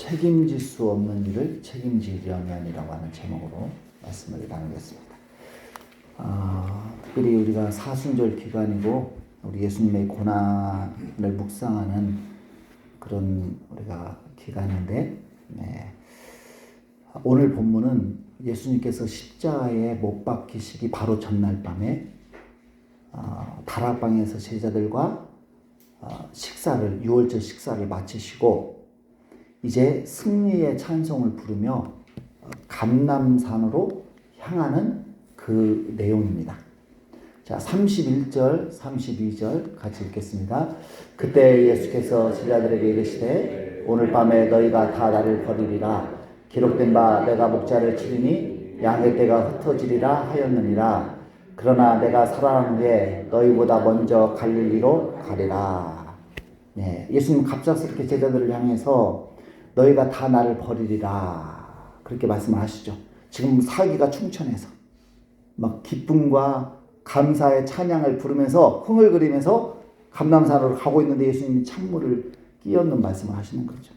책임질 수 없는 일을 책임지려면이라고 하는 제목으로 말씀을 나누겠습니다. 특별히 우리가 사순절 기간이고 우리 예수님의 고난을 묵상하는 그런 우리가 기간인데, 오늘 본문은 예수님께서 십자가에 못 박히시기 바로 전날 밤에 다락방에서 제자들과 유월절 식사를 마치시고 이제 승리의 찬송을 부르며 감람산으로 향하는 그 내용입니다. 자, 31절, 32절 같이 읽겠습니다. 그때 예수께서 제자들에게 이르시되 오늘 밤에 너희가 다 나를 버리리라. 기록된 바 내가 목자를 치리니 양의 떼가 흩어지리라 하였느니라. 그러나 내가 살아난 후에 너희보다 먼저 갈릴리로 가리라. 예수님 갑작스럽게 제자들을 향해서 너희가 다 나를 버리리라 그렇게 말씀을 하시죠. 지금 사기가 충천해서 막 기쁨과 감사의 찬양을 부르면서 흥을 그리면서 감람산으로 가고 있는데 예수님이 창문을 끼얹는 말씀을 하시는 거죠.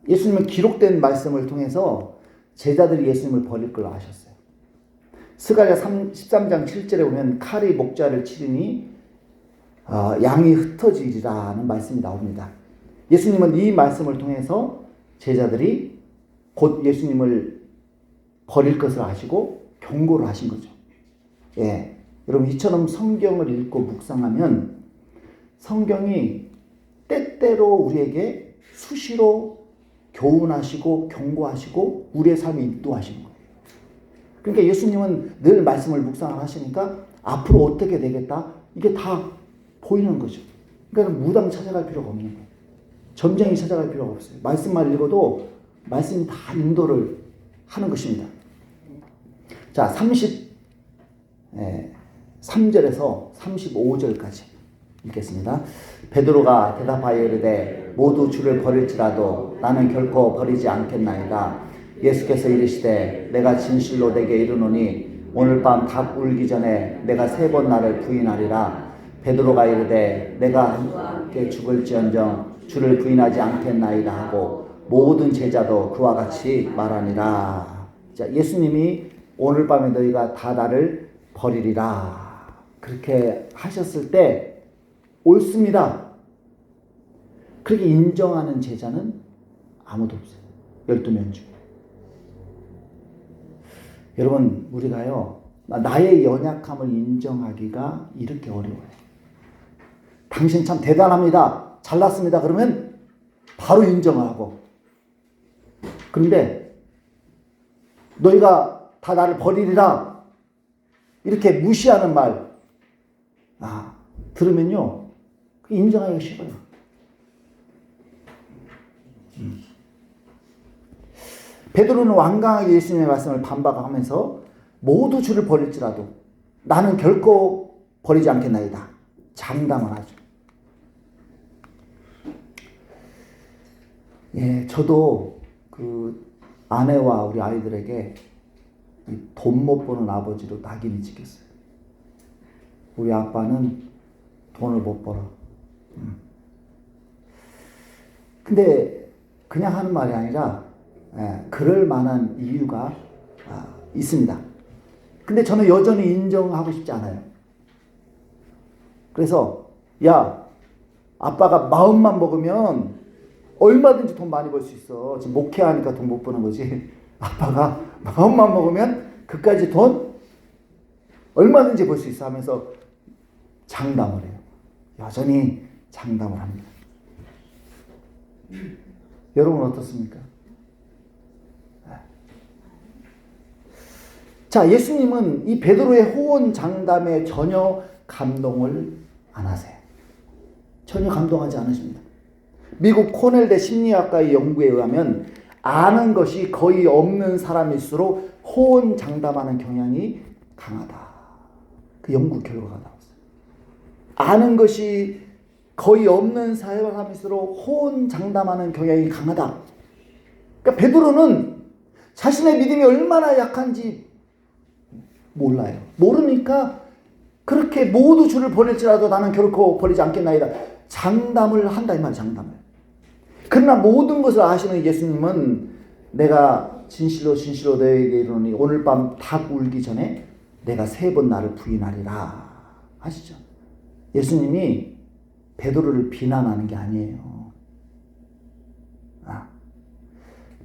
예수님은 기록된 말씀을 통해서 제자들이 예수님을 버릴 걸 아셨어요. 스가랴 13장 7절에 보면 칼이 목자를 치리니 양이 흩어지리라는 말씀이 나옵니다. 예수님은 이 말씀을 통해서 제자들이 곧 예수님을 버릴 것을 아시고 경고를 하신 거죠. 여러분, 이처럼 성경을 읽고 묵상하면 성경이 때때로 우리에게 수시로 교훈하시고 경고하시고 우리의 삶에 인도하시는 거예요. 그러니까 예수님은 늘 말씀을 묵상을 하시니까 앞으로 어떻게 되겠다 이게 다 보이는 거죠. 그러니까 무당 찾아갈 필요가 없는 거예요. 점쟁이 찾아갈 필요가 없어요. 말씀만 읽어도 말씀이 다 인도를 하는 것입니다. 자, 33절에서 35절까지 읽겠습니다. 베드로가 대답하여 이르되 모두 주를 버릴지라도 나는 결코 버리지 않겠나이다. 예수께서 이르시되 내가 진실로 내게 이르노니 오늘 밤 닭 울기 전에 내가 3번 나를 부인하리라. 베드로가 이르되 내가 함께 죽을지언정 주를 부인하지 않겠나이다 하고 모든 제자도 그와 같이 말하니라. 자, 예수님이 오늘 밤에 너희가 다 나를 버리리라 그렇게 하셨을 때 옳습니다. 그렇게 인정하는 제자는 아무도 없어요. 12명 중에. 여러분, 우리가요 나의 연약함을 인정하기가 이렇게 어려워요. 당신 참 대단합니다. 잘났습니다. 그러면 바로 인정을 하고. 그런데 너희가 다 나를 버리리라 이렇게 무시하는 말 들으면요 인정하기가 싫어요. 베드로는 완강하게 예수님의 말씀을 반박하면서 모두 주를 버릴지라도 나는 결코 버리지 않겠나이다 장담을 하죠. 저도 그 아내와 우리 아이들에게 돈 못 버는 아버지로 낙인이 찍혔어요. 우리 아빠는 돈을 못 벌어. 근데 그냥 하는 말이 아니라 그럴 만한 이유가 있습니다. 근데 저는 여전히 인정하고 싶지 않아요. 그래서 아빠가 마음만 먹으면 얼마든지 돈 많이 벌 수 있어. 지금 목회하니까 돈 못 버는 거지. 아빠가 마음만 먹으면 그까지 돈 얼마든지 벌 수 있어 하면서 장담을 해요. 여전히 장담을 합니다. 여러분 어떻습니까? 자, 예수님은 이 베드로의 호언 장담에 전혀 감동을 안 하세요. 전혀 감동하지 않으십니다. 미국 코넬대 심리학과의 연구에 의하면 아는 것이 거의 없는 사람일수록 호언 장담하는 경향이 강하다. 그 연구 결과가 나왔어요. 아는 것이 거의 없는 사람일수록 호언 장담하는 경향이 강하다. 그러니까 베드로는 자신의 믿음이 얼마나 약한지 몰라요. 모르니까 그렇게 모두 주를 버릴지라도 나는 결코 버리지 않겠나이다. 장담을 한다 이 말, 장담을. 그러나 모든 것을 아시는 예수님은 내가 진실로 진실로 너에게 이르노니 오늘 밤 닭 울기 전에 내가 3번 나를 부인하리라 하시죠. 예수님이 베드로를 비난하는 게 아니에요.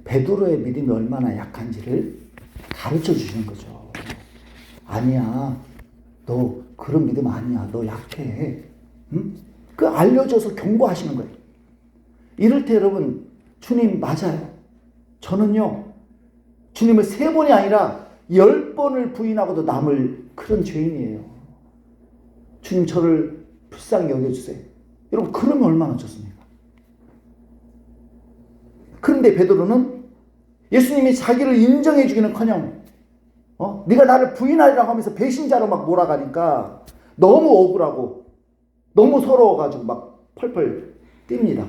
베드로의 믿음이 얼마나 약한지를 가르쳐 주시는 거죠. 아니야, 너 그런 믿음 아니야, 너 약해. 응? 그 알려줘서 경고하시는 거예요. 이럴 때 여러분, 주님 맞아요. 저는요, 주님을 3번이 아니라 10번을 부인하고도 남을 그런 죄인이에요. 주님 저를 불쌍히 여겨주세요. 여러분, 그러면 얼마나 좋습니까? 그런데 베드로는 예수님이 자기를 인정해 주기는커녕 네가 나를 부인하리라고 하면서 배신자로 막 몰아가니까 너무 억울하고 너무 서러워가지고 막 펄펄 뜁니다.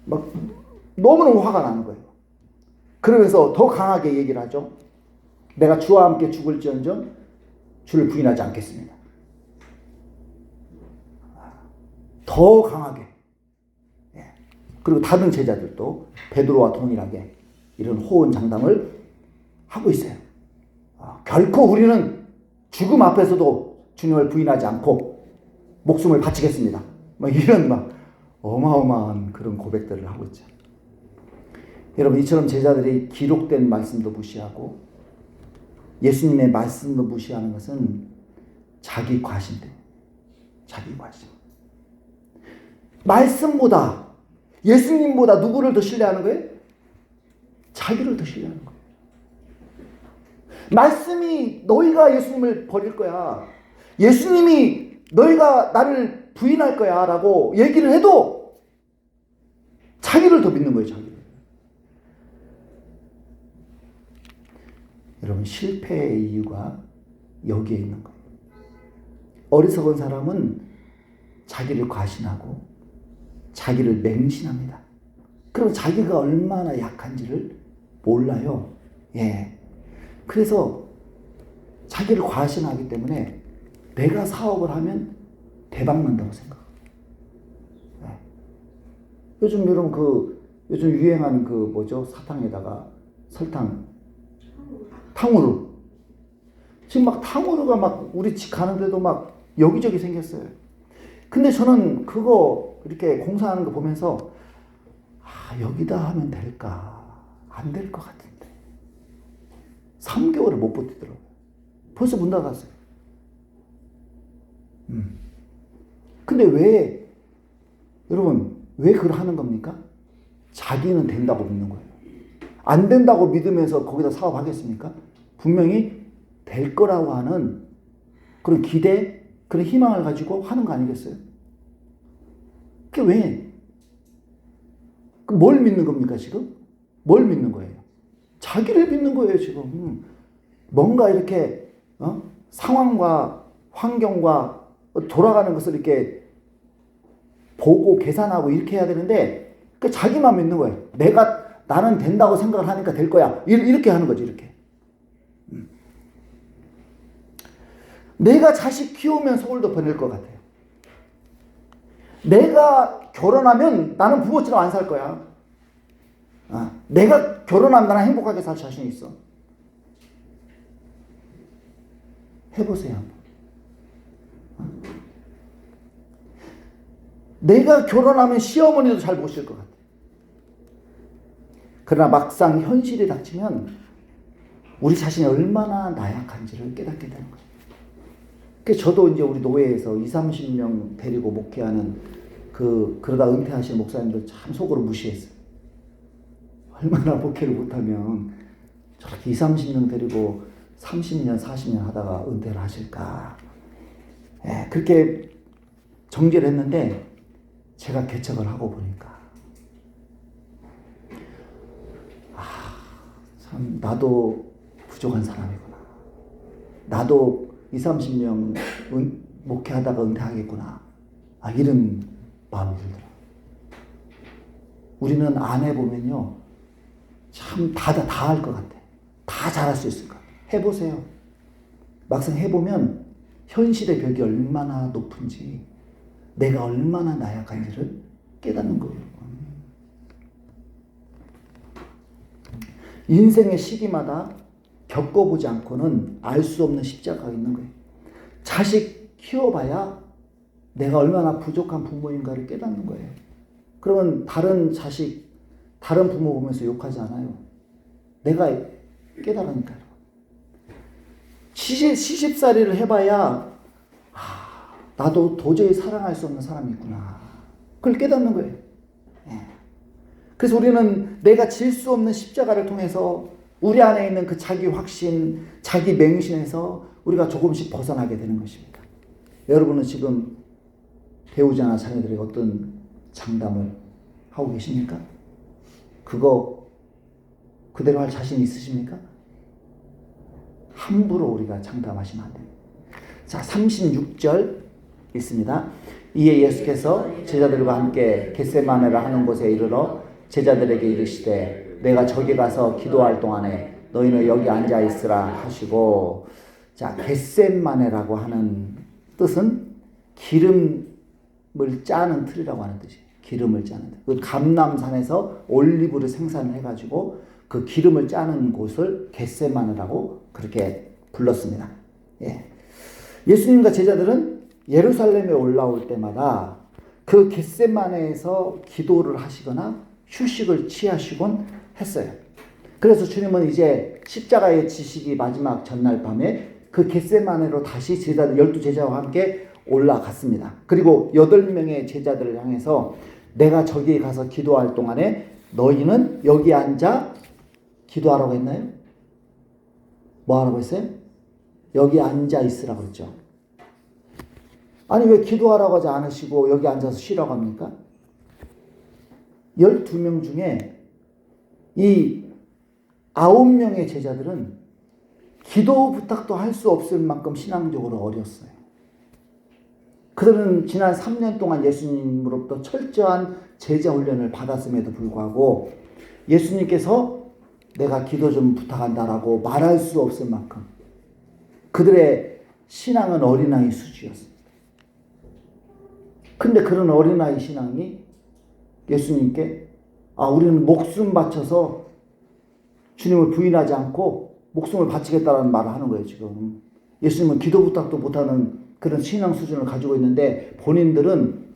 막 너무너무 화가 나는 거예요. 그러면서 더 강하게 얘기를 하죠. 내가 주와 함께 죽을지언정 주를 부인하지 않겠습니다. 더 강하게. 그리고 다른 제자들도 베드로와 동일하게 이런 호언장담을 하고 있어요. 결코 우리는 죽음 앞에서도 주님을 부인하지 않고 목숨을 바치겠습니다. 이런 어마어마한 그런 고백들을 하고 있죠. 여러분, 이처럼 제자들이 기록된 말씀도 무시하고 예수님의 말씀도 무시하는 것은 자기 과신돼요. 자기 과신. 말씀보다 예수님보다 누구를 더 신뢰하는 거예요? 자기를 더 신뢰하는 거예요. 말씀이 너희가 예수님을 버릴 거야. 예수님이 너희가 나를 부인할 거야 라고 얘기를 해도 자기를 더 믿는 거예요. 자기를. 여러분, 실패의 이유가 여기에 있는 거예요. 어리석은 사람은 자기를 과신하고 자기를 맹신합니다. 그럼 자기가 얼마나 약한지를 몰라요. 그래서 자기를 과신하기 때문에 내가 사업을 하면 대박 난다고 생각해요. 요즘 여러분 요즘 유행하는 사탕에다가 설탕, 탕후루. 지금 막 탕후루가 막 우리 집 가는데도 막 여기저기 생겼어요. 근데 저는 그거 이렇게 공사하는 거 보면서 여기다 하면 될까? 안 될 것 같은데. 3개월을 못 버티더라고요. 벌써 문 닫았어요. 근데 여러분, 왜 그걸 하는 겁니까? 자기는 된다고 믿는 거예요. 안 된다고 믿으면서 거기다 사업하겠습니까? 분명히 될 거라고 하는 그런 기대, 그런 희망을 가지고 하는 거 아니겠어요? 그게 왜? 뭘 믿는 겁니까, 지금? 뭘 믿는 거예요? 자기를 믿는 거예요, 지금. 뭔가 이렇게, 상황과 환경과 돌아가는 것을 이렇게 보고 계산하고 이렇게 해야 되는데, 자기만 믿는 거예요. 나는 된다고 생각을 하니까 될 거야. 이렇게 하는 거지, 이렇게. 내가 자식 키우면 서울도 보낼 것 같아요. 내가 결혼하면 나는 부모처럼 안 살 거야. 내가 결혼하면 나는 행복하게 살 자신이 있어. 해보세요. 내가 결혼하면 시어머니도 잘 모실 것 같아. 그러나 막상 현실이 닥치면 우리 자신이 얼마나 나약한지를 깨닫게 되는 거예요. 그래서 저도 이제 우리 노회에서 20-30명 데리고 목회하는 그러다 은퇴하신 목사님들 참 속으로 무시했어요. 얼마나 목회를 못하면 저렇게 20-30명 데리고 30년, 40년 하다가 은퇴를 하실까. 그렇게 정죄를 했는데 제가 개척을 하고 보니까 참 나도 부족한 사람이구나. 나도 20-30명 목회하다가 은퇴하겠구나. 이런 마음이 들더라. 우리는 안 해보면요, 참 다 할 것 같아. 다 잘할 수 있을 것 같아. 해보세요. 막상 해보면 현실의 벽이 얼마나 높은지, 내가 얼마나 나약한지를 깨닫는 거예요. 인생의 시기마다 겪어보지 않고는 알 수 없는 십자가가 있는 거예요. 자식 키워봐야 내가 얼마나 부족한 부모인가를 깨닫는 거예요. 그러면 다른 자식, 다른 부모 보면서 욕하지 않아요. 내가 깨달으니까요. 시집살이를 해봐야 나도 도저히 사랑할 수 없는 사람이 있구나. 그걸 깨닫는 거예요. 그래서 우리는 내가 질 수 없는 십자가를 통해서 우리 안에 있는 그 자기 확신, 자기 맹신에서 우리가 조금씩 벗어나게 되는 것입니다. 여러분은 지금 배우자나 자녀들에게 어떤 장담을 하고 계십니까? 그거 그대로 할 자신 있으십니까? 함부로 우리가 장담하시면 안 됩니다. 자, 36절 있습니다. 이에 예수께서 제자들과 함께 겟세마네라 하는 곳에 이르러 제자들에게 이르시되 내가 저기 가서 기도할 동안에 너희는 여기 앉아 있으라 하시고, 자, 겟세마네라고 하는 뜻은 기름을 짜는 틀이라고 하는 뜻이에요. 기름을 짜는 틀. 그 감람산에서 올리브를 생산해 가지고 그 기름을 짜는 곳을 겟세마네라고 그렇게 불렀습니다. 예수님과 제자들은 예루살렘에 올라올 때마다 그 겟세마네에서 기도를 하시거나 휴식을 취하시곤 했어요. 그래서 주님은 이제 십자가에 지시기 마지막 전날 밤에 그 겟세마네로 다시 제자들 12제자와 함께 올라갔습니다. 그리고 8명의 제자들을 향해서 내가 저기 가서 기도할 동안에 너희는 여기 앉아 기도하라고 했나요? 뭐 하라고 했어요? 여기 앉아 있으라고 했죠. 아니 왜 기도하라고 하지 않으시고 여기 앉아서 쉬라고 합니까? 12명 중에 이 9명의 제자들은 기도 부탁도 할 수 없을 만큼 신앙적으로 어렸어요. 그들은 지난 3년 동안 예수님으로부터 철저한 제자 훈련을 받았음에도 불구하고 예수님께서 내가 기도 좀 부탁한다라고 말할 수 없을 만큼 그들의 신앙은 어린아이 수준이었습니다. 근데 그런 어린아이 신앙이 예수님께 우리는 목숨 바쳐서 주님을 부인하지 않고 목숨을 바치겠다는 말을 하는 거예요. 지금 예수님은 기도 부탁도 못하는 그런 신앙 수준을 가지고 있는데 본인들은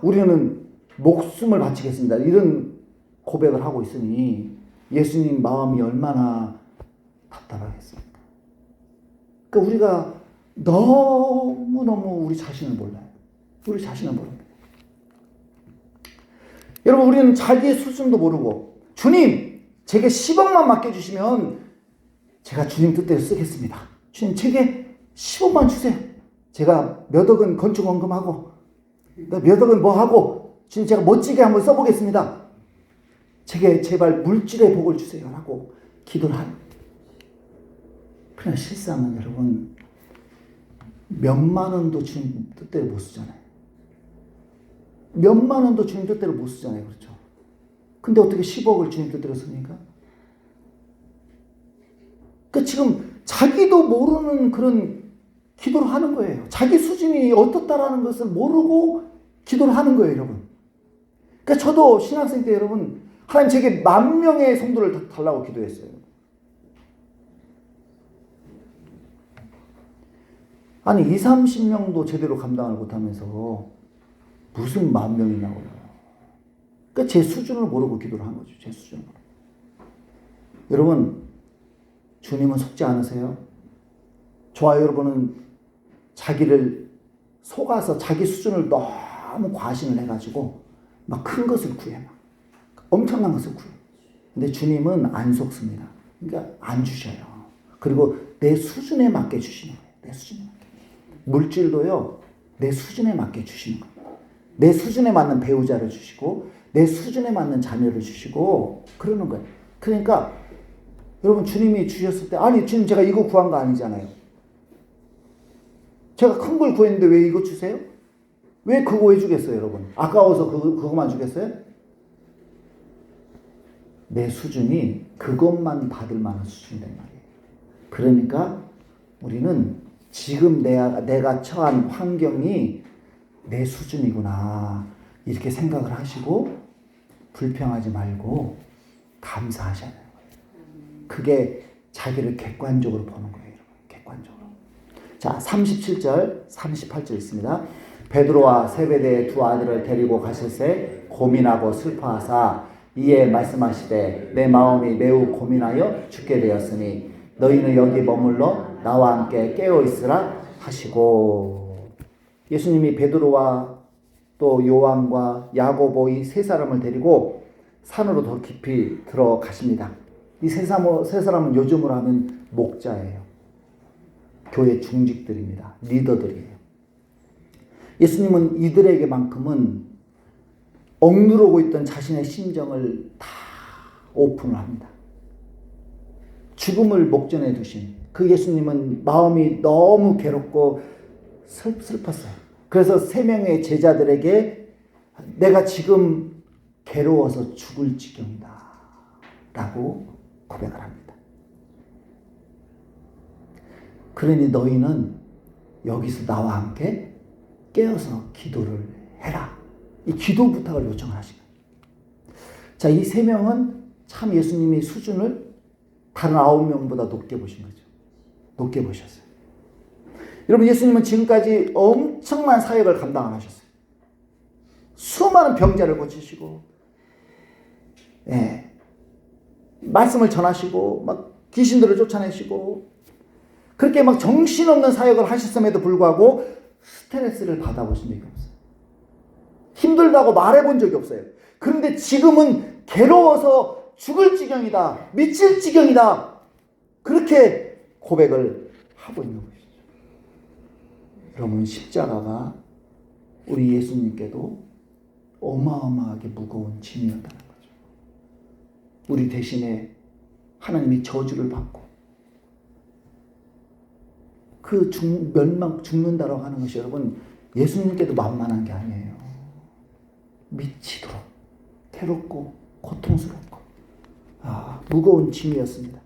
우리는 목숨을 바치겠습니다. 이런 고백을 하고 있으니 예수님 마음이 얼마나 답답하겠습니까? 그러니까 우리가 너무너무 우리 자신을 몰라요. 우리 자신을 모릅니다. 여러분, 우리는 자기의 수준도 모르고 주님 제게 10억만 맡겨주시면 제가 주님 뜻대로 쓰겠습니다. 주님 제게 10억만 주세요. 제가 몇 억은 건축 원금하고 몇 억은 뭐 하고 주님 제가 멋지게 한번 써보겠습니다. 제게 제발 물질의 복을 주세요 라고 기도를 하는. 그러나 실상은 여러분 몇만 원도 주님 뜻대로 못 쓰잖아요. 몇만 원도 주님 뜻대로 못 쓰잖아요. 그렇죠? 근데 어떻게 10억을 주님 뜻대로 씁니까? 그러니까 지금 자기도 모르는 그런 기도를 하는 거예요. 자기 수준이 어떻다라는 것을 모르고 기도를 하는 거예요, 여러분. 그러니까 저도 신학생 때 여러분 하나님 제게 10,000명의 성도를 달라고 기도했어요. 아니 20-30명도 제대로 감당을 못하면서 무슨 10,000명이냐고요. 그러니까 제 수준을 모르고 기도를 한 거죠. 제 수준을. 여러분 주님은 속지 않으세요? 저와 여러분은 자기를 속아서 자기 수준을 너무 과신을 해가지고 막 큰 것을 구해. 막 엄청난 것을 구해. 근데 주님은 안 속습니다. 그러니까 안 주셔요. 그리고 내 수준에 맞게 주시는 거예요. 내 수준에 맞게. 물질도요. 내 수준에 맞게 주시는 거예요. 내 수준에 맞는 배우자를 주시고 내 수준에 맞는 자녀를 주시고 그러는 거예요. 그러니까 여러분 주님이 주셨을 때 아니 주님 제가 이거 구한 거 아니잖아요. 제가 큰 걸 구했는데 왜 이거 주세요? 왜 그거 왜 주겠어요 여러분? 아까워서 그거만 주겠어요? 내 수준이 그것만 받을 만한 수준이란 말이에요. 그러니까 우리는 지금 내가 처한 환경이 내 수준이구나 이렇게 생각을 하시고 불평하지 말고 감사하셔야 되는 거예요. 그게 자기를 객관적으로 보는 거예요. 여러분. 객관적으로. 자, 37절, 38절 있습니다. 베드로와 세베대의 두 아들을 데리고 가실새 고민하고 슬퍼하사 이에 말씀하시되 내 마음이 매우 고민하여 죽게 되었으니 너희는 여기 머물러 나와 함께 깨어 있으라 하시고. 예수님이 베드로와 또 요한과 야고보 이 세 사람을 데리고 산으로 더 깊이 들어가십니다. 이 세 사람은 요즘으로 하면 목자예요. 교회 중직들입니다. 리더들이에요. 예수님은 이들에게만큼은 억누르고 있던 자신의 심정을 다 오픈을 합니다. 죽음을 목전에 두신 그 예수님은 마음이 너무 괴롭고 슬펐어요. 그래서 세 명의 제자들에게 내가 지금 괴로워서 죽을 지경이다 라고 고백을 합니다. 그러니 너희는 여기서 나와 함께 깨어서 기도를 해라. 이 기도 부탁을 요청을 하시고. 자, 이 세 명은 참 예수님이 수준을 다른 9명보다 높게 보신 거죠. 높게 보셨어요. 여러분, 예수님은 지금까지 엄청난 사역을 감당 안 하셨어요. 수많은 병자를 고치시고, 예, 말씀을 전하시고, 막 귀신들을 쫓아내시고, 그렇게 막 정신없는 사역을 하셨음에도 불구하고 스트레스를 받아보신 적이 없어요. 힘들다고 말해본 적이 없어요. 그런데 지금은 괴로워서 죽을 지경이다, 미칠 지경이다, 그렇게 고백을 하고 있는 것이죠. 여러분, 십자가가 우리 예수님께도 어마어마하게 무거운 짐이었다는 거죠. 우리 대신에 하나님이 저주를 받고 그 죽는다라고 하는 것이 여러분 예수님께도 만만한 게 아니에요. 미치도록 괴롭고 고통스럽고 무거운 짐이었습니다.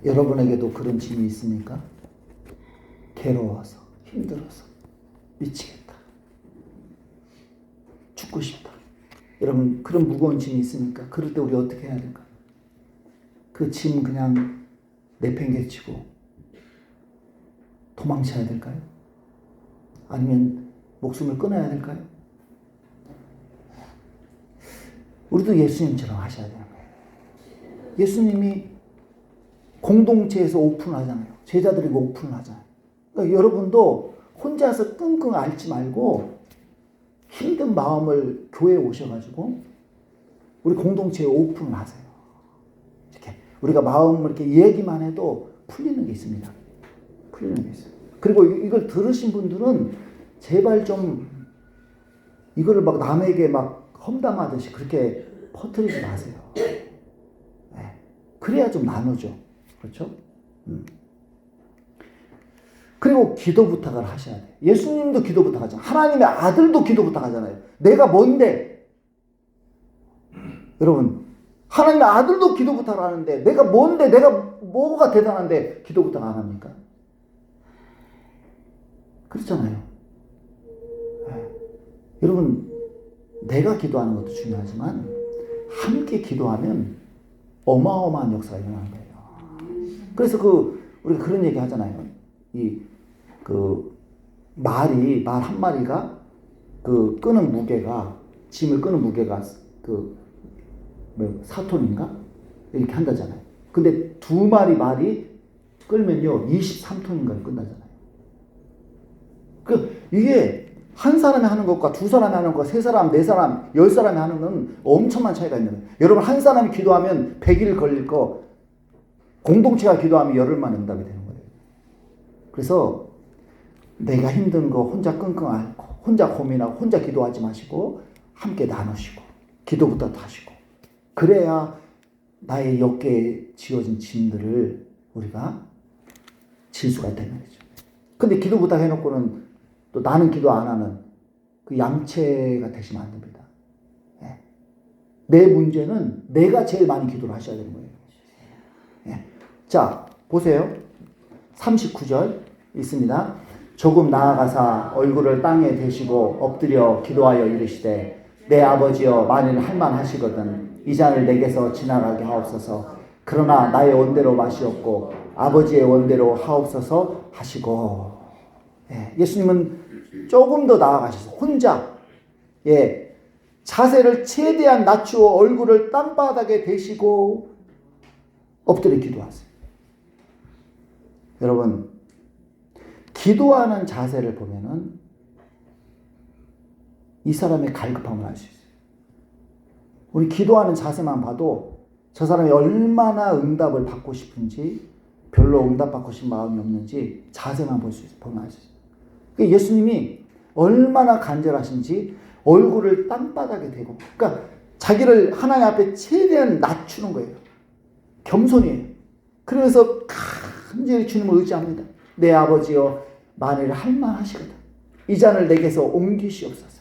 여러분에게도 그런 짐이 있습니까? 괴로워서 힘들어서 미치겠다, 죽고 싶다. 여러분 그런 무거운 짐이 있습니까? 그럴 때 우리 어떻게 해야 될까? 그 짐 그냥 내팽개치고 도망쳐야 될까요? 아니면 목숨을 끊어야 될까요? 우리도 예수님처럼 하셔야 되는 거예요. 예수님이 공동체에서 오픈하잖아요. 제자들이 오픈을 하잖아요. 그러니까 여러분도 혼자서 끙끙 앓지 말고 힘든 마음을 교회에 오셔가지고 우리 공동체에 오픈을 하세요. 이렇게 우리가 마음을 이렇게 얘기만 해도 풀리는 게 있습니다. 풀리는 게 있어요. 그리고 이걸 들으신 분들은 제발 좀 이거를 막 남에게 막 험담하듯이 그렇게 퍼뜨리지 마세요. 네. 그래야 좀 나누죠. 그렇죠? 그리고 기도 부탁을 하셔야 돼요. 예수님도 기도 부탁하잖아요. 하나님의 아들도 기도 부탁하잖아요. 내가 뭔데? 여러분, 하나님의 아들도 기도 부탁을 하는데 내가 뭔데? 내가 뭐가 대단한데 기도 부탁 안 합니까? 그렇잖아요. 네. 여러분, 내가 기도하는 것도 중요하지만 함께 기도하면 어마어마한 역사가 일어나는 거예요. 그래서 우리가 그런 얘기 하잖아요. 말 한 마리가 끄는 무게가, 짐을 끄는 무게가 4톤인가? 이렇게 한다잖아요. 근데 2마리 말이 끌면요, 23톤인가를 끈다잖아요. 이게 한 사람이 하는 것과 두 사람이 하는 것과 세 사람, 네 사람, 10사람이 하는 건 엄청난 차이가 있는 거예요. 여러분, 한 사람이 기도하면 100일 걸릴 거, 공동체가 기도하면 열흘만 응답이 되는 거예요. 그래서 내가 힘든 거 혼자 끙끙 앓고, 혼자 고민하고, 혼자 기도하지 마시고, 함께 나누시고, 기도부터 하시고, 그래야 나의 어깨에 지어진 짐들을 우리가 질 수가 있다는 거죠. 근데 기도 부탁 해놓고는 또 나는 기도 안 하는 그 양체가 되시면 안 됩니다. 예. 내 문제는 내가 제일 많이 기도를 하셔야 되는 거예요. 예. 자, 보세요. 39절 있습니다. 조금 나아가사 얼굴을 땅에 대시고 엎드려 기도하여 이르시되 내 아버지여 만일 할만하시거든 이 잔을 내게서 지나가게 하옵소서. 그러나 나의 원대로 마시옵고 아버지의 원대로 하옵소서 하시고. 예수님은 조금 더 나아가셔서 혼자 자세를 최대한 낮추어 얼굴을 땅바닥에 대시고 엎드려 기도하세요. 여러분, 기도하는 자세를 보면은 이 사람의 갈급함을 알 수 있어요. 우리 기도하는 자세만 봐도 저 사람이 얼마나 응답을 받고 싶은지, 별로 응답받고 싶은 마음이 없는지 자세만 보면 알 수 있어요. 그러니까 예수님이 얼마나 간절하신지 얼굴을 땅바닥에 대고, 그러니까 자기를 하나님 앞에 최대한 낮추는 거예요. 겸손이에요. 그래서 간절히 주님을 의지합니다. 내 아버지여 만일 할만하시거든 이 잔을 내게서 옮기시옵소서.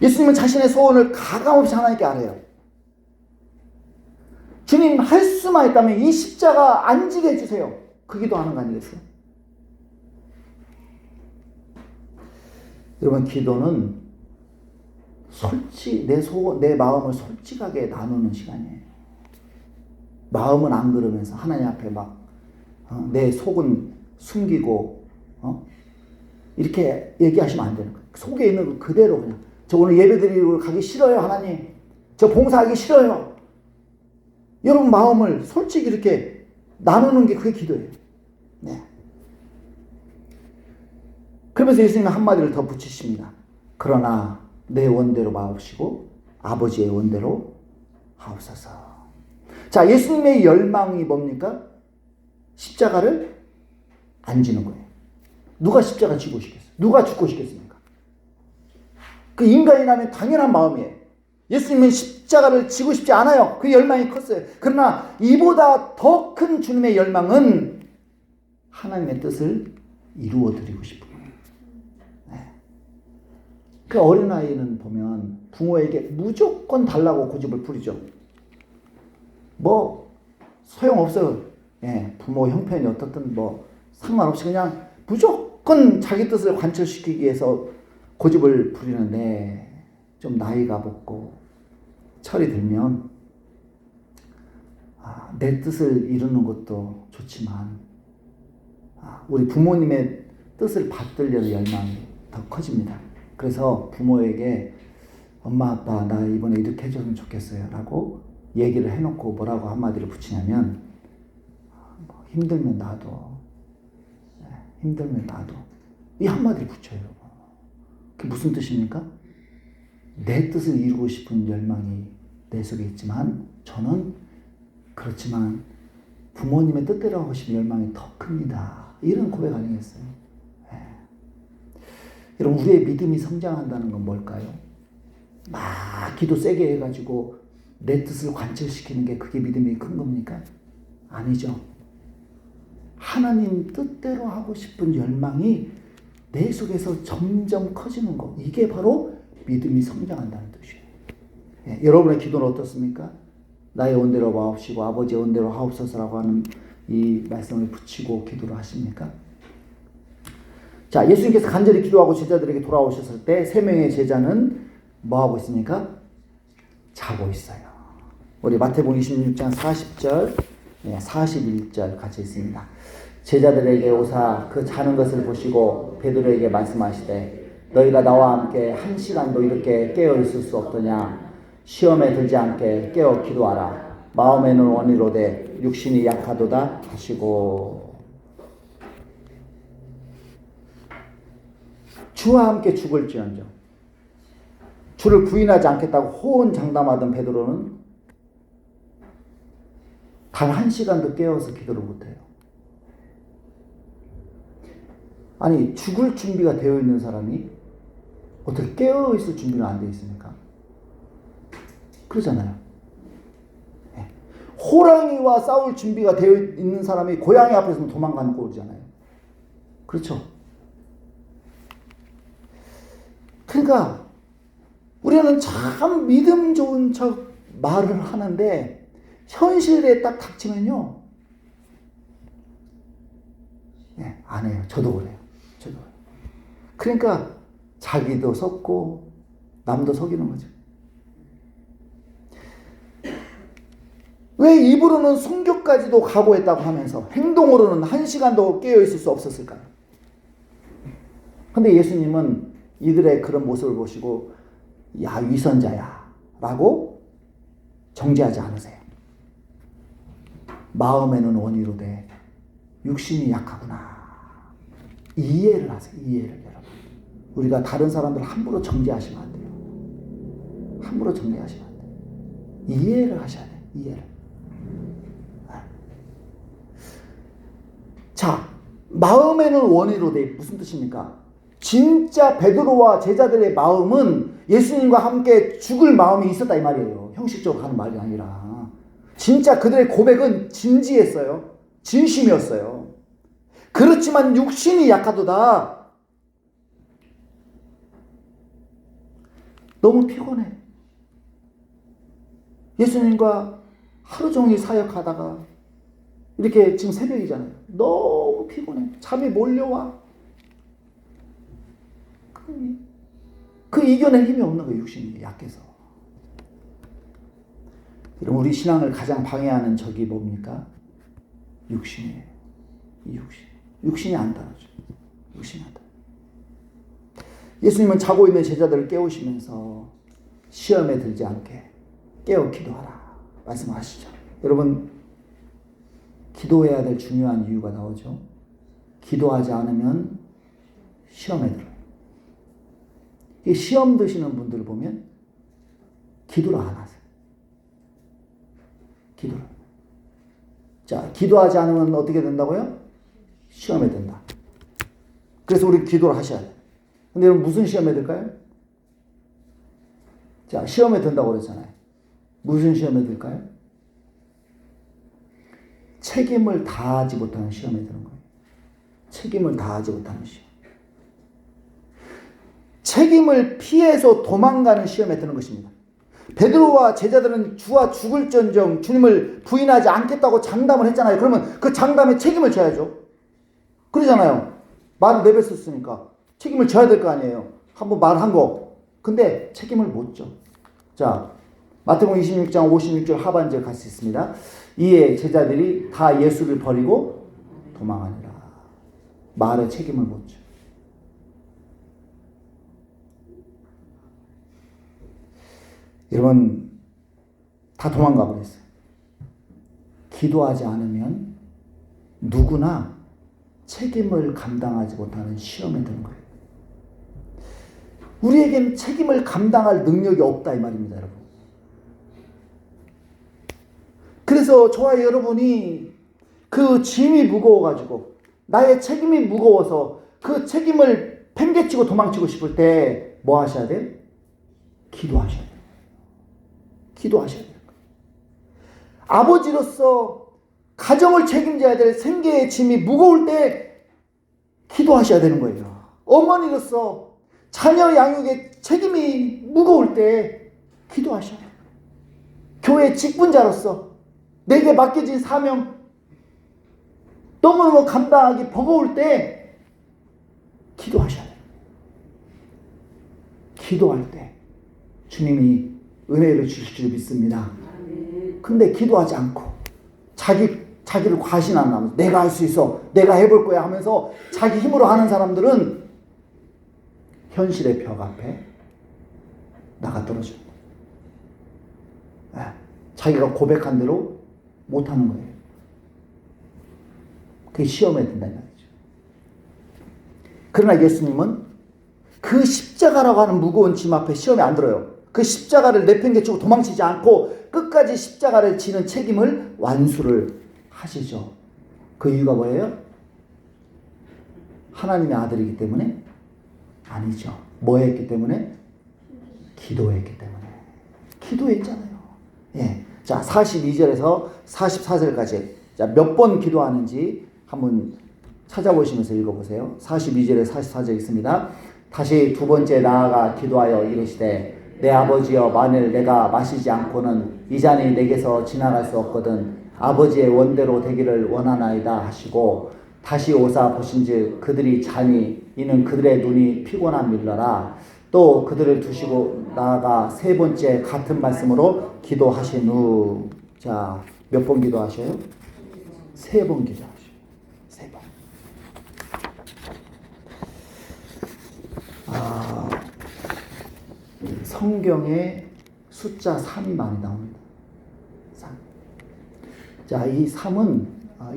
예수님은 자신의 소원을 가감없이 하나님께 아뢰요. 주님, 할 수만 있다면 이 십자가 안 지게 해주세요. 그 기도하는 거 아니겠어요? 여러분, 기도는 내 마음을 솔직하게 나누는 시간이에요. 마음은 안 그러면서 하나님 앞에 내 속은 숨기고 이렇게 얘기하시면 안 되는 거예요. 속에 있는 거 그대로 그냥, 저 오늘 예배드리러 가기 싫어요 하나님, 저 봉사하기 싫어요. 여러분 마음을 솔직히 이렇게 나누는 게 그게 기도예요. 그러면서 예수님은 한마디를 더 붙이십니다. 그러나 내 원대로 마옵시고 아버지의 원대로 하옵소서. 자, 예수님의 열망이 뭡니까? 십자가를 안 지는 거예요. 누가 십자가 지고 싶겠어요? 누가 죽고 싶겠습니까? 그 인간이라면 당연한 마음이에요. 예수님은 십자가를 지고 싶지 않아요. 그 열망이 컸어요. 그러나 이보다 더 큰 주님의 열망은 하나님의 뜻을 이루어드리고 싶은 거예요. 그 어린아이는 보면 부모에게 무조건 달라고 고집을 부리죠. 소용없어요. 부모 형편이 어떻든 상관없이 그냥 무조건 자기 뜻을 관철시키기 위해서 고집을 부리는데, 좀 나이가 먹고 철이 들면 내 뜻을 이루는 것도 좋지만 우리 부모님의 뜻을 받들려는 열망이 더 커집니다. 그래서 부모에게 엄마 아빠 나 이번에 이렇게 해줬으면 좋겠어요 라고 얘기를 해놓고 뭐라고 한마디를 붙이냐면 힘들면 놔둬, 힘들면 놔둬, 이 한마디를 붙여요. 그게 무슨 뜻입니까? 내 뜻을 이루고 싶은 열망이 내 속에 있지만 저는 그렇지만 부모님의 뜻대로 하고 싶은 열망이 더 큽니다. 이런 고백 아니겠어요? 여러분, 우리의 믿음이 성장한다는 건 뭘까요? 막 기도 세게 해가지고 내 뜻을 관철시키는 게 그게 믿음이 큰 겁니까? 아니죠. 하나님 뜻대로 하고 싶은 열망이 내 속에서 점점 커지는 거, 이게 바로 믿음이 성장한다는 뜻이에요. 여러분의 기도는 어떻습니까? 나의 원대로 마옵시고 아버지의 원대로 하옵소서라고 하는 이 말씀을 붙이고 기도를 하십니까? 자, 예수님께서 간절히 기도하고 제자들에게 돌아오셨을 때 세 명의 제자는 뭐 하고 있습니까? 자고 있어요. 우리 마태복음 26장 40절, 41절 같이 있습니다. 제자들에게 오사 그 자는 것을 보시고 베드로에게 말씀하시되 너희가 나와 함께 한 시간도 이렇게 깨어 있을 수 없더냐? 시험에 들지 않게 깨어 기도하라. 마음에는 원이로되 육신이 약하도다 하시고. 주와 함께 죽을지언정 주를 부인하지 않겠다고 호언장담하던 베드로는 단 한 시간도 깨어서 기도를 못해요. 아니, 죽을 준비가 되어 있는 사람이 어떻게 깨어 있을 준비가 안 되어 있습니까? 그러잖아요. 호랑이와 싸울 준비가 되어 있는 사람이 고양이 앞에서 도망가는 꼴이잖아요. 그렇죠? 그러니까 우리는 참 믿음 좋은 척 말을 하는데 현실에 딱 닥치면요, 안 해요. 저도 그래요. 그러니까 자기도 속고 남도 속이는 거죠. 왜 입으로는 순교까지도 각오했다고 하면서 행동으로는 1시간도 깨어있을 수 없었을까요? 근데 예수님은 이들의 그런 모습을 보시고 야, 위선자야 라고 정죄하지 않으세요. 마음에는 원이로되 육신이 약하구나. 이해를 하세요. 이해를 여러분. 우리가 다른 사람들 함부로 정죄하시면 안 돼요. 함부로 정죄하시면 안 돼요. 이해를 하셔야 돼요. 이해를. 자, 마음에는 원이로되 무슨 뜻입니까? 진짜 베드로와 제자들의 마음은 예수님과 함께 죽을 마음이 있었다 이 말이에요. 형식적으로 하는 말이 아니라 진짜 그들의 고백은 진지했어요. 진심이었어요. 그렇지만 육신이 약하도다. 너무 피곤해. 예수님과 하루 종일 사역하다가 이렇게 지금 새벽이잖아요. 너무 피곤해. 잠이 몰려와. 그 이겨낼 힘이 없는 거예요. 육신이 약해서. 그럼 우리 신앙을 가장 방해하는 적이 뭡니까? 육신이에요. 이 육신. 육신이 안 따라줘. 육신이 안 따라. 예수님은 자고 있는 제자들을 깨우시면서 시험에 들지 않게 깨어 기도하라 말씀하시죠. 여러분, 기도해야 될 중요한 이유가 나오죠. 기도하지 않으면 시험에 들어요. 이 시험 드시는 분들을 보면 기도를 안 하세요. 기도를. 자, 기도하지 않으면 어떻게 된다고요? 시험에 든다. 그래서 우리 기도를 하셔야 돼요. 근데 여러분 무슨 시험에 들까요? 자, 시험에 든다고 그랬잖아요. 무슨 시험에 들까요? 책임을 다하지 못하는 시험에 드는 거예요. 책임을 다하지 못하는 시험. 책임을 피해서 도망가는 시험에 드는 것입니다. 베드로와 제자들은 주와 죽을전정 주님을 부인하지 않겠다고 장담을 했잖아요. 그러면 그 장담에 책임을 져야죠. 그러잖아요. 말을 내뱉었으니까 책임을 져야 될 거 아니에요. 한번 말한 거. 근데 책임을 못 져. 자, 마태복음 26장 56절 하반절 같이 있습니다. 이에 제자들이 다 예수를 버리고 도망하니라. 말에 책임을 못 져. 여러분, 다 도망가 버렸어요. 기도하지 않으면 누구나 책임을 감당하지 못하는 시험에 드는 거예요. 우리에겐 책임을 감당할 능력이 없다 이 말입니다, 여러분. 그래서 저와 여러분이 그 짐이 무거워가지고 나의 책임이 무거워서 그 책임을 팽개치고 도망치고 싶을 때 뭐 하셔야 돼요? 기도하셔야 돼요. 기도하셔야 돼요. 아버지로서 가정을 책임져야 될 생계의 짐이 무거울 때 기도하셔야 되는 거예요. 어머니로서 자녀 양육의 책임이 무거울 때 기도하셔야 돼요. 교회 직분자로서 내게 맡겨진 사명 너무너무 감당하기 버거울 때 기도하셔야 돼요. 기도할 때 주님이 은혜를 주실 줄 믿습니다. 근데 기도하지 않고 자기를 과신하면서 내가 할 수 있어, 내가 해볼 거야 하면서 자기 힘으로 하는 사람들은 현실의 벽 앞에 나가 떨어져요. 자기가 고백한 대로 못하는 거예요. 그게 시험에 든다는 말이죠. 그러나 예수님은 그 십자가라고 하는 무거운 짐 앞에 시험에 안 들어요. 그 십자가를 내팽개치고 도망치지 않고 끝까지 십자가를 지는 책임을 완수를 하시죠. 그 이유가 뭐예요? 하나님의 아들이기 때문에? 아니죠. 뭐 했기 때문에? 기도했기 때문에. 기도했잖아요. 예. 자, 42절에서 44절까지 자, 몇 번 기도하는지 한번 찾아보시면서 읽어보세요. 42절에 44절 있습니다. 다시 두 번째 나아가 기도하여 이르시되 내 아버지여, 만일 내가 마시지 않고는 이 잔이 내게서 지나갈 수 없거든 아버지의 원대로 되기를 원하나이다 하시고 다시 오사 보신즉 그들이 자니 이는 그들의 눈이 피곤함 밀러라. 또 그들을 두시고 나아가 세 번째 같은 말씀으로 기도하신 후, 자, 몇 번 기도하셔요? 세 번 기도하셔요. 세 번. 성경에 숫자 3이 많이 나옵니다. 3. 자, 이 3은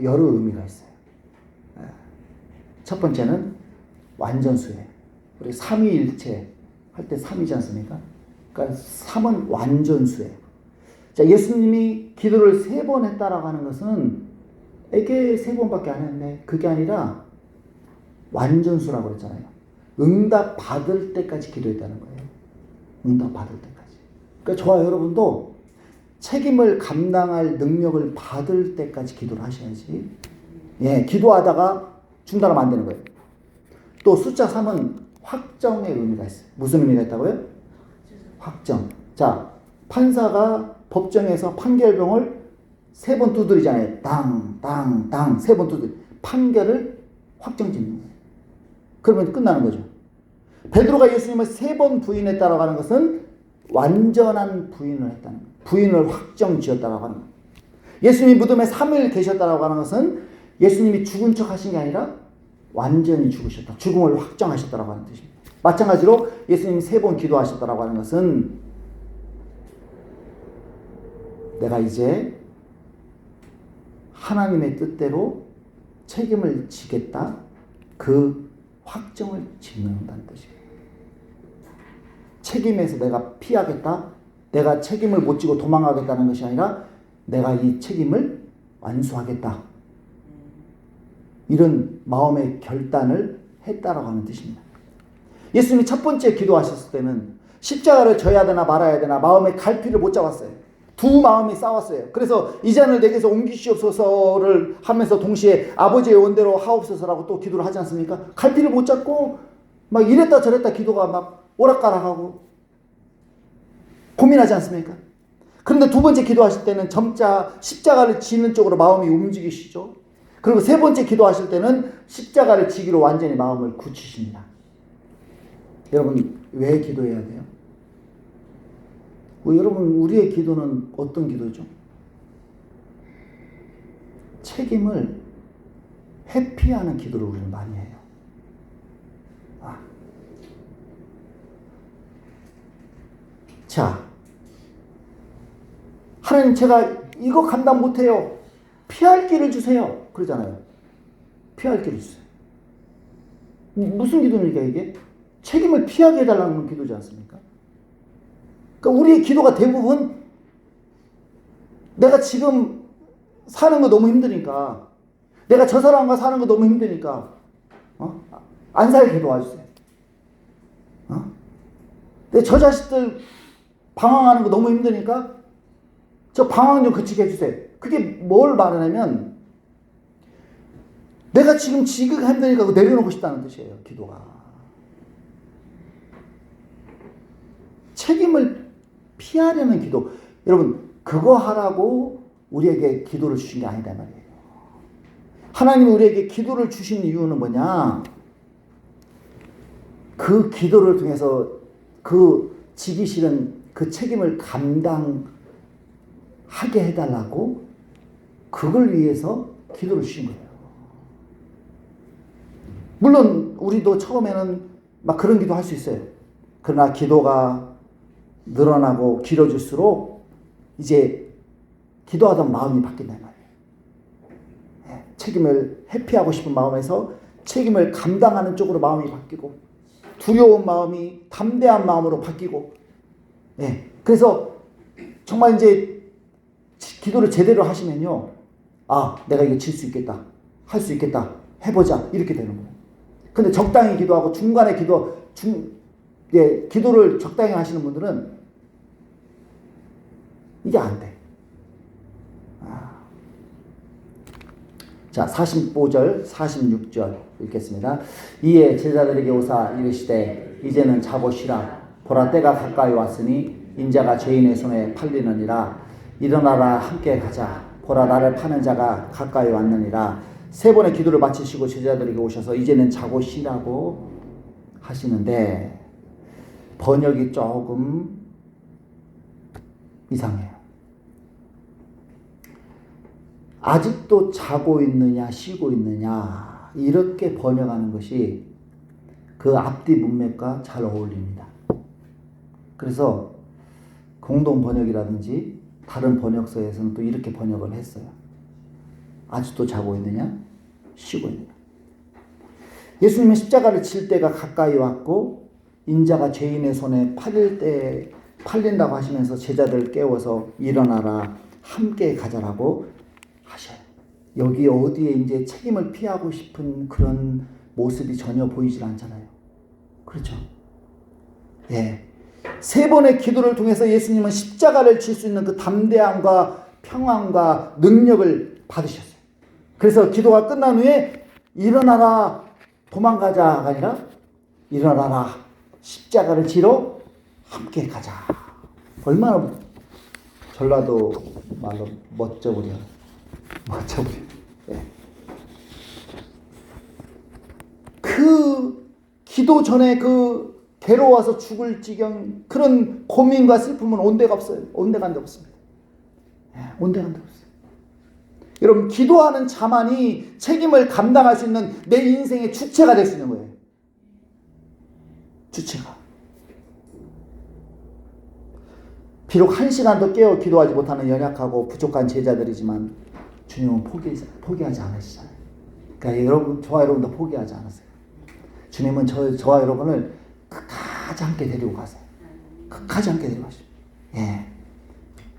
여러 의미가 있어요. 첫 번째는 완전수예요. 우리 삼위일체 할 때 3이지 않습니까? 그러니까 3은 완전수예요. 자, 예수님이 기도를 3번 했다라고 하는 것은 에게 3번밖에 안 했네. 그게 아니라 완전수라고 그랬잖아요. 응답 받을 때까지 기도했다는 거예요. 응답 받을 때까지. 그러니까 저와 여러분도 책임을 감당할 능력을 받을 때까지 기도를 하셔야지. 예, 기도하다가 중단하면 안 되는 거예요. 또 숫자 3은 확정의 의미가 있어요. 무슨 의미가 있다고요? 확정. 자, 판사가 법정에서 판결병을 3번 두드리잖아요. 땅, 땅, 땅. 3번 두드리. 판결을 확정 짓는 거예요. 그러면 끝나는 거죠. 베드로가 예수님을 3번 부인했다라고 하는 것은 완전한 부인을 했다는 거예요. 부인을 확정 지었다라고 하는 거예요. 예수님이 무덤에 3일 계셨다라고 하는 것은 예수님이 죽은 척 하신 게 아니라 완전히 죽으셨다. 죽음을 확정하셨다라고 하는 뜻입니다. 마찬가지로 예수님이 3번 기도하셨다라고 하는 것은 내가 이제 하나님의 뜻대로 책임을 지겠다. 그 확정을 짓는다는 뜻이에요. 책임에서 내가 피하겠다. 내가 책임을 못 지고 도망가겠다는 것이 아니라 내가 이 책임을 완수하겠다. 이런 마음의 결단을 했다라고 하는 뜻입니다. 예수님이 첫 번째 기도하셨을 때는 십자가를 져야 되나 말아야 되나 마음의 갈피를 못 잡았어요. 두 마음이 싸웠어요. 그래서 이 잔을 내게서 옮기시옵소서를 하면서 동시에 아버지의 원대로 하옵소서라고 또 기도를 하지 않습니까? 갈피를 못 잡고 막 이랬다 저랬다 기도가 막 오락가락하고 고민하지 않습니까? 그런데 두 번째 기도하실 때는 점차 십자가를 지는 쪽으로 마음이 움직이시죠. 그리고 세 번째 기도하실 때는 십자가를 지기로 완전히 마음을 굳히십니다. 여러분 왜 기도해야 돼요? 여러분 우리의 기도는 어떤 기도죠? 책임을 회피하는 기도를 우리는 많이 해요. 자, 하나님 제가 이거 감당 못해요. 피할 길을 주세요. 그러잖아요. 피할 길을 주세요. 무슨 기도입니까 이게? 책임을 피하게 해달라는 기도지 않습니까? 그러니까 우리의 기도가 대부분 내가 지금 사는 거 너무 힘드니까 내가 저 사람과 사는 거 너무 힘드니까 안 살게 도와주세요. 내 저 자식들 방황하는 거 너무 힘드니까 저 방황 좀 그치게 해주세요. 그게 뭘 말하냐면 내가 지금 힘드니까 그거 내려놓고 싶다는 뜻이에요. 기도가. 책임을 피하려는 기도. 여러분 그거 하라고 우리에게 기도를 주신 게 아니다 말이에요. 하나님이 우리에게 기도를 주신 이유는 뭐냐? 그 기도를 통해서 그 지기 싫은 그 책임을 감당하게 해달라고 그걸 위해서 기도를 주신 거예요. 물론 우리도 처음에는 막 그런 기도 할 수 있어요. 그러나 기도가 늘어나고 길어질수록 이제 기도하던 마음이 바뀐단 말이에요. 책임을 회피하고 싶은 마음에서 책임을 감당하는 쪽으로 마음이 바뀌고 두려운 마음이 담대한 마음으로 바뀌고 그래서 정말 이제 기도를 제대로 하시면요. 내가 이거 질 수 있겠다. 할 수 있겠다. 해보자. 이렇게 되는 거예요. 근데 적당히 기도하고 중간에 기도를 적당히 하시는 분들은 이게 안 돼. 자, 45절, 46절 읽겠습니다. 이에 제자들에게 오사 이르시되 이제는 자고 쉬라. 보라 때가 가까이 왔으니 인자가 죄인의 손에 팔리느니라. 일어나라 함께 가자. 보라 나를 파는 자가 가까이 왔느니라. 세 번의 기도를 마치시고 제자들에게 오셔서 이제는 자고 쉬라고 하시는데 번역이 조금 이상해요. 아직도 자고 있느냐 쉬고 있느냐 이렇게 번역하는 것이 그 앞뒤 문맥과 잘 어울립니다. 그래서 공동 번역이라든지 다른 번역서에서는 또 이렇게 번역을 했어요. 아직도 자고 있느냐 쉬고 있느냐. 예수님은 십자가를 칠 때가 가까이 왔고 인자가 죄인의 손에 팔린다고 하시면서 제자들을 깨워서 일어나라 함께 가자라고 하셔요. 여기 어디에 이제 책임을 피하고 싶은 그런 모습이 전혀 보이질 않잖아요. 그렇죠? 예. 세 번의 기도를 통해서 예수님은 십자가를 칠 수 있는 그 담대함과 평안과 능력을 받으셨어요. 그래서 기도가 끝난 후에 일어나라 도망가자가 아니라 일어나라 십자가를 지러 함께 가자. 얼마나 전라도 말로 멋져버려. 예. 그 기도 전에 그 괴로워서 죽을 지경 그런 고민과 슬픔은 온데가 없어요. 온데간데 없습니다. 예, 온데간데 없어요. 여러분 기도하는 자만이 책임을 감당할 수 있는 내 인생의 주체가 될 수 있는 거예요. 주체가. 비록 한 시간도 깨어 기도하지 못하는 연약하고 부족한 제자들이지만 주님은 포기하지 않으시잖아요. 그러니까 여러분, 저와 여러분도 포기하지 않았어요. 주님은 저와 여러분을 끝까지 함께 데리고 가세요. 끝까지 함께 데리고 가시죠. 예.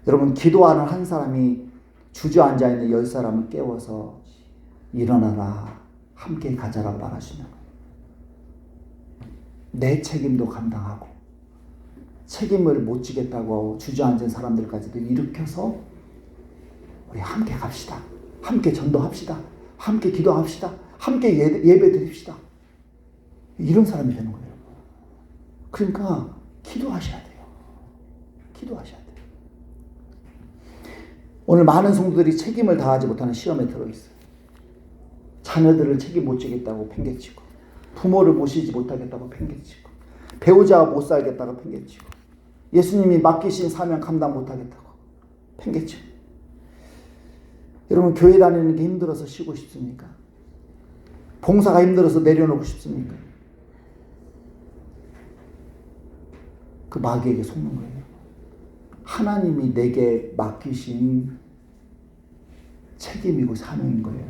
여러분 기도하는 한 사람이 주저앉아 있는 10사람을 깨워서 일어나라 함께 가자라고 말하시는 거예요. 내 책임도 감당하고 책임을 못 지겠다고 주저앉은 사람들까지도 일으켜서 우리 함께 갑시다. 함께 전도합시다. 함께 기도합시다. 함께 예배 드립시다. 이런 사람이 되는 거예요. 그러니까 기도하셔야 돼요. 기도하셔야 돼요. 오늘 많은 성도들이 책임을 다하지 못하는 시험에 들어있어요. 자녀들을 책임 못 지겠다고 팽개치고 부모를 모시지 못하겠다고 팽개치고 배우자와 못 살겠다고 팽개치고 예수님이 맡기신 사명 감당 못하겠다고 팽개치고. 여러분 교회 다니는 게 힘들어서 쉬고 싶습니까? 봉사가 힘들어서 내려놓고 싶습니까? 그 마귀에게 속는 거예요. 하나님이 내게 맡기신 책임이고 사명인 거예요.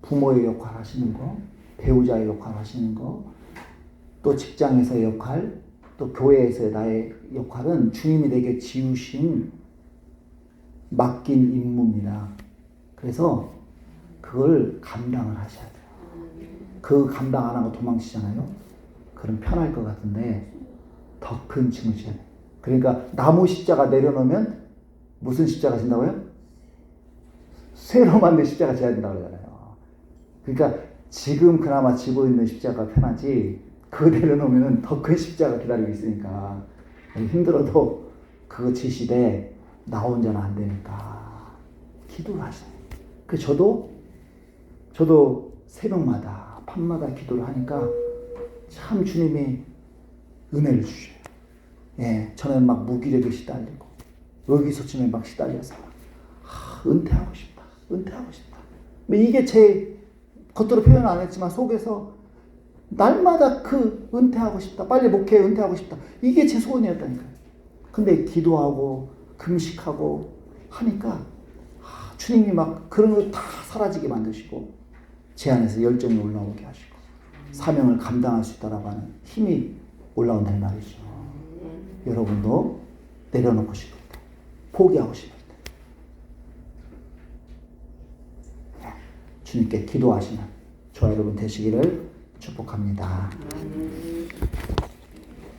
부모의 역할 하시는 거, 배우자의 역할 하시는 거, 또 직장에서의 역할, 또 교회에서의 나의 역할은 주님이 내게 지우신 맡긴 임무입니다. 그래서 그걸 감당을 하셔야 돼요. 그 감당 안 하고 도망치잖아요. 그럼 편할 것 같은데 더 큰 짐을 져야 돼요. 그러니까 나무 십자가 내려놓으면 무슨 십자가 진다고요? 새로 만든 십자가 져야 된다고 그러잖아요. 그러니까 지금 그나마 지고 있는 십자가가 편하지 그거 내려놓으면 더 큰 십자가 기다리고 있으니까 힘들어도 그거 지시되 나 혼자는 안 되니까 기도를 하세요. 그 저도 새벽마다 밤마다 기도를 하니까 참 주님이 은혜를 주셔요. 예, 저는 막 무기력에 시달리고 의기소침에 막 시달려서 은퇴하고 싶다. 이게 제 겉으로 표현 안 했지만 속에서 날마다 그 은퇴하고 싶다. 빨리 목회에 은퇴하고 싶다. 이게 제 소원이었다니까요. 근데 기도하고 금식하고 하니까 주님이 막 그런 걸 다 사라지게 만드시고 제 안에서 열정이 올라오게 하시고 사명을 감당할 수 있다라고 하는 힘이 올라온다는 말이죠. 여러분도 내려놓고 싶을 때, 포기하고 싶을 때 주님께 기도하시는 저와 여러분 되시기를 축복합니다.